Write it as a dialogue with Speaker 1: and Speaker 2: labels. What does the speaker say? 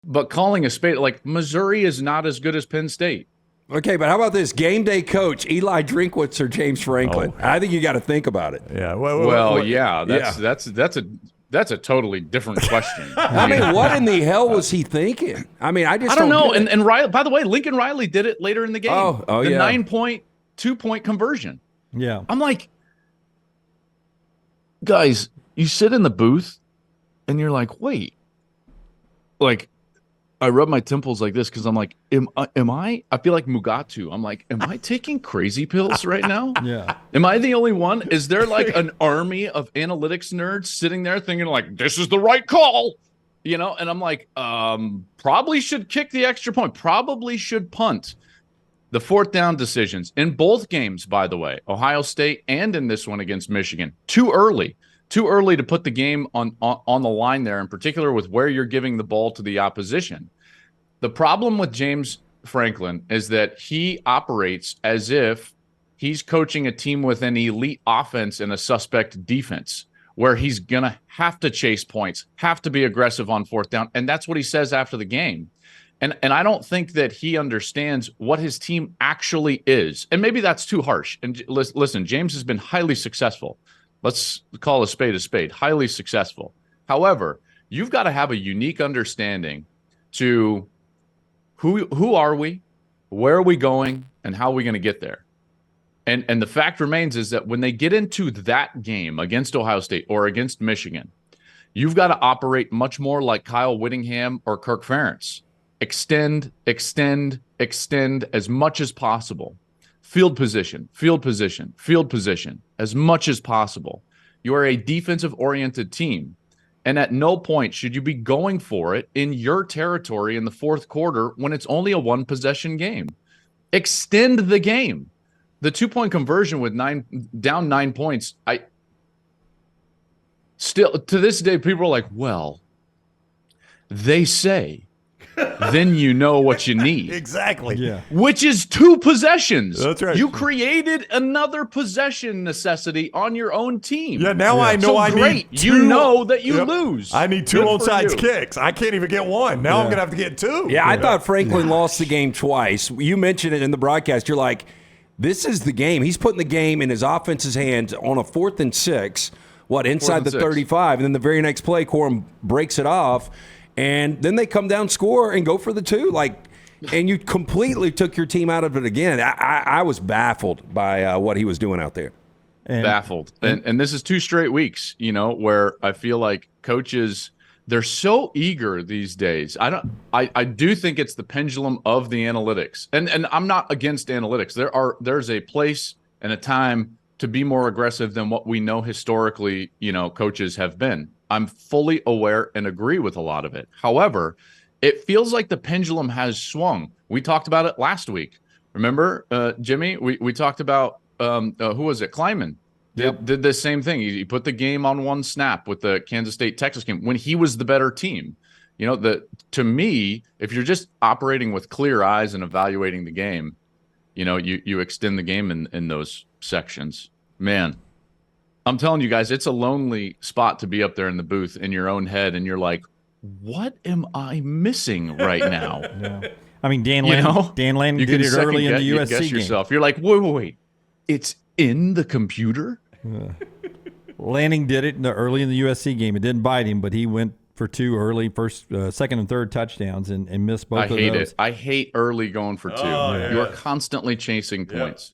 Speaker 1: But calling a spade, like Missouri is not as good as Penn State.
Speaker 2: Okay, but how about this game day coach, Eli Drinkwitz or James Franklin? I think you got to think about it.
Speaker 3: Yeah.
Speaker 1: That's a totally different question.
Speaker 2: I mean, what in the hell was he thinking? I mean, I don't
Speaker 1: know.
Speaker 2: get it.
Speaker 1: And Riley, by the way, Lincoln Riley did it later in the game.
Speaker 2: Oh,
Speaker 1: the
Speaker 2: yeah.
Speaker 1: 9-point, 2-point conversion.
Speaker 4: Yeah.
Speaker 1: I'm like, guys, you sit in the booth and you're like, wait, like, I rub my temples like this because I'm like, am I? I feel like Mugatu. I'm like, am I taking crazy pills right now?
Speaker 4: Yeah.
Speaker 1: Am I the only one? Is there like an army of analytics nerds sitting there thinking like, this is the right call? You know, and I'm like, probably should kick the extra point. Probably should punt. The fourth down decisions in both games, by the way, Ohio State and in this one against Michigan, too early to put the game on the line there, in particular with where you're giving the ball to the opposition. The problem with James Franklin is that he operates as if he's coaching a team with an elite offense and a suspect defense, where he's going to have to chase points, have to be aggressive on fourth down. And that's what he says after the game. And I don't think that he understands what his team actually is. And maybe that's too harsh. And listen, James has been highly successful. Let's call a spade, highly successful. However, you've got to have a unique understanding to who are we, where are we going, and how are we going to get there. And the fact remains is that when they get into that game against Ohio State or against Michigan, you've got to operate much more like Kyle Whittingham or Kirk Ferentz. Extend as much as possible. Field position, as much as possible. You are a defensive-oriented team, and at no point should you be going for it in your territory in the fourth quarter when it's only a one-possession game. Extend the game. The 2-point conversion with down 9 points, still to this day, people are like, well, they say, then you know what you need.
Speaker 3: Exactly.
Speaker 4: Yeah.
Speaker 1: Which is 2 possessions.
Speaker 3: That's right.
Speaker 1: You created another possession necessity on your own team.
Speaker 3: Yeah, now I know
Speaker 1: so
Speaker 3: I
Speaker 1: great.
Speaker 3: need 2.
Speaker 1: You know that you lose.
Speaker 3: I need 2
Speaker 1: Good
Speaker 3: onside
Speaker 1: for you.
Speaker 3: kicks. I can't even get 1. Now I'm going to have to get 2.
Speaker 2: Yeah, I thought Franklin lost the game twice. You mentioned it in the broadcast. You're like, this is the game. He's putting the game in his offense's hands on a 4th and 6, inside the 35. And then the very next play, Corum breaks it off. And then they come down, score, and go for the 2. And you completely took your team out of it again. I was baffled by what he was doing out there.
Speaker 1: Baffled. And this is 2 straight weeks, where I feel like coaches, they're so eager these days. I do think it's the pendulum of the analytics. And I'm not against analytics. There's a place and a time to be more aggressive than what we know historically, coaches have been. I'm fully aware and agree with a lot of it. However, it feels like the pendulum has swung. We talked about it last week. Remember, Jimmy? We talked about, who was it? Kleiman did the same thing. He put the game on one snap with the Kansas State-Texas game when he was the better team. To me, if you're just operating with clear eyes and evaluating the game, you extend the game in those sections. Man, I'm telling you guys, it's a lonely spot to be up there in the booth in your own head, and you're like, what am I missing right now?
Speaker 4: Yeah. I mean, Dan Lanning did it early in the USC game.
Speaker 1: Yourself. You're like, wait. It's in the computer?
Speaker 4: Lanning did it early in the USC game. It didn't bite him, but he went for 2 early, second and third touchdowns and missed both of those.
Speaker 1: I hate it. I hate early going for 2.
Speaker 3: Oh, yeah.
Speaker 1: You're constantly chasing points.